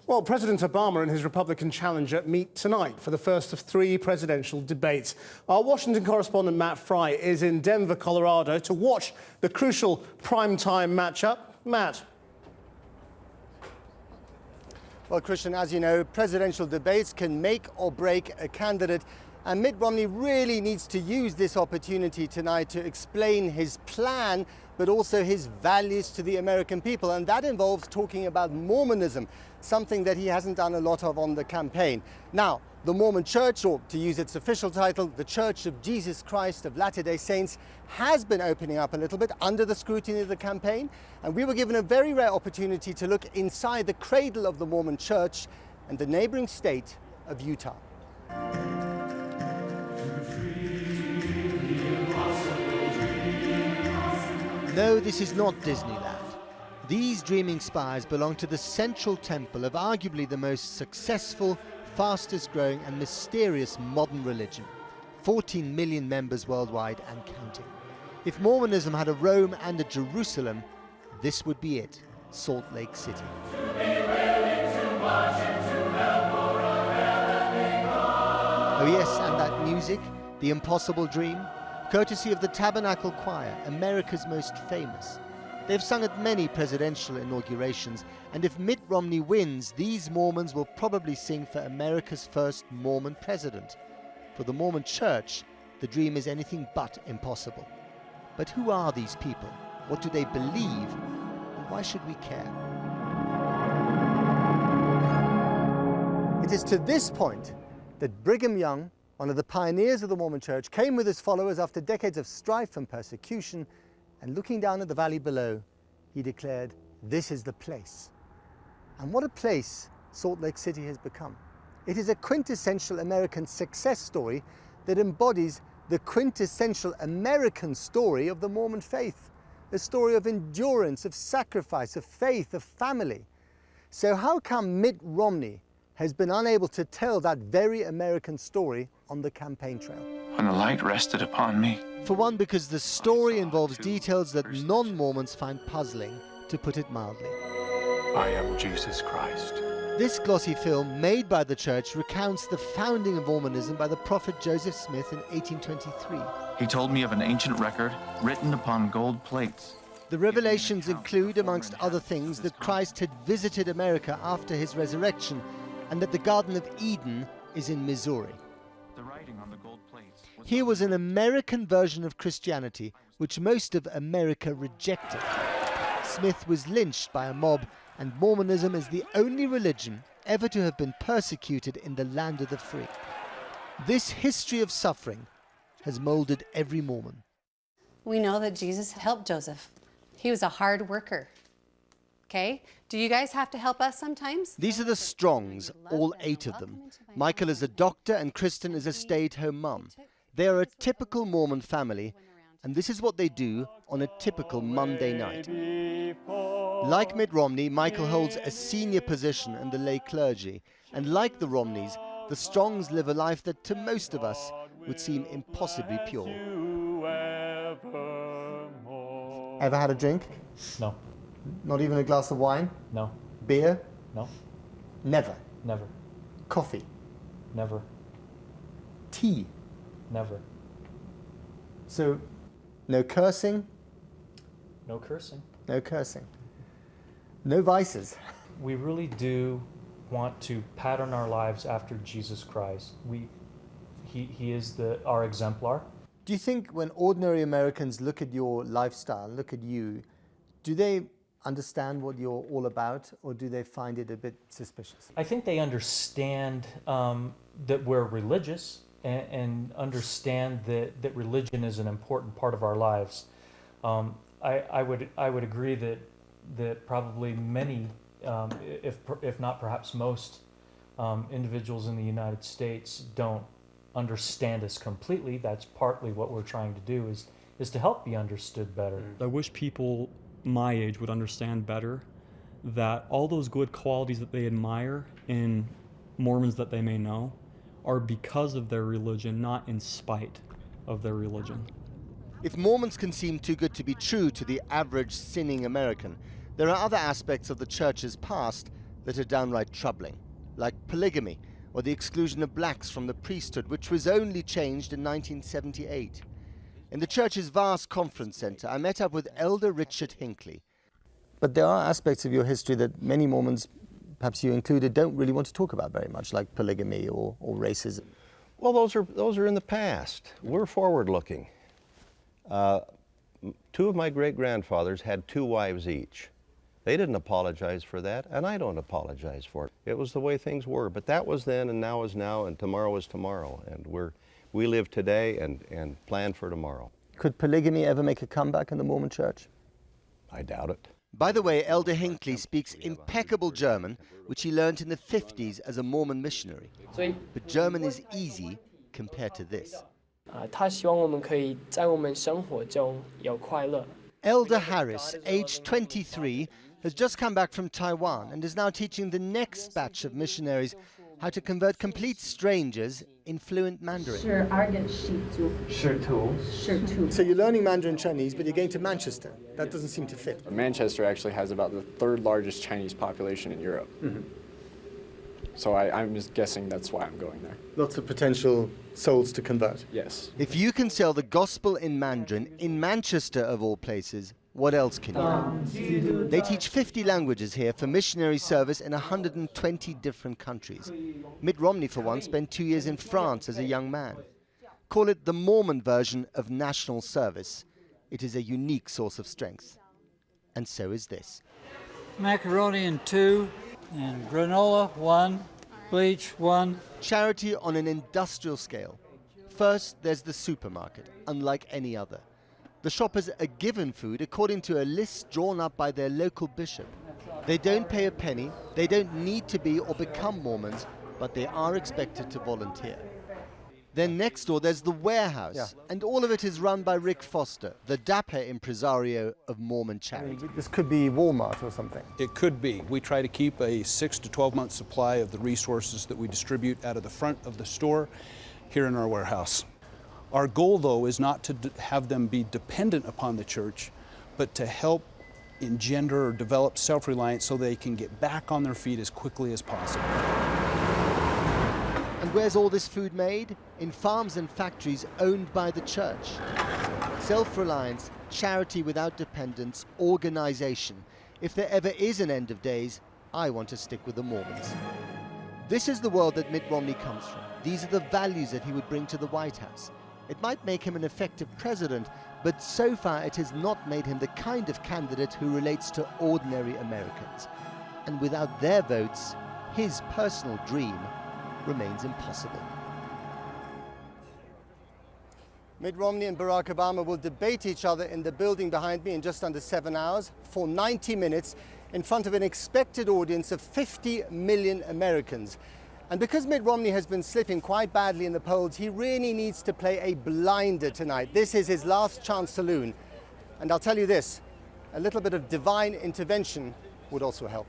Well, President Obama and his Republican challenger meet tonight for the first of 3 presidential debates. Our Washington correspondent Matt Fry is in Denver, Colorado, to watch the crucial primetime matchup. Matt. Well, Christian, as you know, presidential debates can make or break a candidate. And Mitt Romney really needs to use this opportunity tonight to explain his plan, but also his values to the American people. And that involves talking about Mormonism, something that he hasn't done a lot of on the campaign. Now, the Mormon Church, or to use its official title, the Church of Jesus Christ of Latter-day Saints, has been opening up a little bit under the scrutiny of the campaign. And we were given a very rare opportunity to look inside the cradle of the Mormon Church and the neighboring state of Utah. No, this is not Disneyland. These dreaming spires belong to the central temple of arguably the most successful, fastest growing and mysterious modern religion. 14 million members worldwide and counting. If Mormonism had a Rome and a Jerusalem, this would be it, Salt Lake City. Oh yes, and that music, The Impossible Dream, courtesy of the Tabernacle Choir, America's most famous. They've sung at many presidential inaugurations, and if Mitt Romney wins, these Mormons will probably sing for America's first Mormon president. For the Mormon Church, the dream is anything but impossible. But who are these people? What do they believe? And why should we care? It is to this point that Brigham Young, one of the pioneers of the Mormon Church, came with his followers after decades of strife and persecution, and looking down at the valley below, he declared, "This is the place." And what a place Salt Lake City has become. It is a quintessential American success story that embodies the quintessential American story of the Mormon faith, a story of endurance, of sacrifice, of faith, of family. So how come Mitt Romney has been unable to tell that very American story on the campaign trail? When the light rested upon me. For one, because the story involves details that non-Mormons find puzzling, to put it mildly. I am Jesus Christ. This glossy film, made by the church, recounts the founding of Mormonism by the prophet Joseph Smith in 1823. He told me of an ancient record written upon gold plates. The revelations include, amongst other things, that Christ had visited America after his resurrection, and that the Garden of Eden is in Missouri. The writing on the gold plates. Here was an American version of Christianity, which most of America rejected. Smith was lynched by a mob, and Mormonism is the only religion ever to have been persecuted in the land of the free. This history of suffering has molded every Mormon. We know that Jesus helped Joseph. He was a hard worker. Okay? Do you guys have to help us sometimes? These are the Strongs, all 8 of them. Michael is a doctor and Kristen is a stay-at-home mum. They are a typical Mormon family, and this is what they do on a typical Monday night. Like Mitt Romney, Michael holds a senior position in the lay clergy, and like the Romneys, the Strongs live a life that to most of us would seem impossibly pure. Ever had a drink? No. Not even a glass of wine? No. Beer? No. Never. Never. Coffee? Never. Tea? Never. So, no cursing? No cursing. No cursing. No vices. We really do want to pattern our lives after Jesus Christ. He is our exemplar. Do you think when ordinary Americans look at your lifestyle, look at you, do they understand what you're all about, or do they find it a bit suspicious? I think they understand that we're religious and understand that religion is an important part of our lives. I would agree that probably many, if not perhaps most, individuals in the United States don't understand us completely. That's partly what we're trying to do is to help be understood better. I wish people my age would understand better that all those good qualities that they admire in Mormons that they may know are because of their religion, not in spite of their religion. If Mormons can seem too good to be true to the average sinning American, there are other aspects of the church's past that are downright troubling, like polygamy or the exclusion of blacks from the priesthood, which was only changed in 1978. In the church's vast conference centre, I met up with Elder Richard Hinckley. But there are aspects of your history that many Mormons, perhaps you included, don't really want to talk about very much, like polygamy or racism. Well, those are in the past. We're forward-looking. Two of my great-grandfathers had 2 wives each. They didn't apologize for that, and I don't apologize for it. It was the way things were, but that was then, and now is now, and tomorrow is tomorrow, and we live today and plan for tomorrow. Could polygamy ever make a comeback in the Mormon Church? I doubt it. By the way, Elder Hinckley speaks impeccable German, which he learned in the 50s as a Mormon missionary. But German is easy compared to this. 他希望我们可以在我们生活中有快乐。 Elder Harris, aged 23, has just come back from Taiwan and is now teaching the next batch of missionaries how to convert complete strangers in fluent Mandarin. So you're learning Mandarin Chinese, but you're going to Manchester. That doesn't seem to fit. Manchester actually has about the 3rd largest Chinese population in Europe. So I'm just guessing that's why I'm going there. Lots of potential souls to convert. Yes. If you can sell the gospel in Mandarin, in Manchester of all places, what else can you do? They teach 50 languages here for missionary service in 120 different countries. Mitt Romney, for one, spent 2 years in France as a young man. Call it the Mormon version of national service. It is a unique source of strength. And so is this. Macaroni and 2, and granola 1, bleach 1. Charity on an industrial scale. First, there's the supermarket, unlike any other. The shoppers are given food according to a list drawn up by their local bishop. They don't pay a penny, they don't need to be or become Mormons, but they are expected to volunteer. Then next door there's the warehouse, and all of it is run by Rick Foster, the dapper impresario of Mormon charity. This could be Walmart or something. It could be. We try to keep a 6 to 12 month supply of the resources that we distribute out of the front of the store here in our warehouse. Our goal, though, is not to have them be dependent upon the church, but to help engender or develop self-reliance so they can get back on their feet as quickly as possible. And where's all this food made? In farms and factories owned by the church. Self-reliance, charity without dependence, organization. If there ever is an end of days, I want to stick with the Mormons. This is the world that Mitt Romney comes from. These are the values that he would bring to the White House. It might make him an effective president, but so far it has not made him the kind of candidate who relates to ordinary Americans. And without their votes, his personal dream remains impossible. Mitt Romney and Barack Obama will debate each other in the building behind me in just under 7 hours for 90 minutes in front of an expected audience of 50 million Americans. And because Mitt Romney has been slipping quite badly in the polls, he really needs to play a blinder tonight. This is his last chance saloon. And I'll tell you this, a little bit of divine intervention would also help.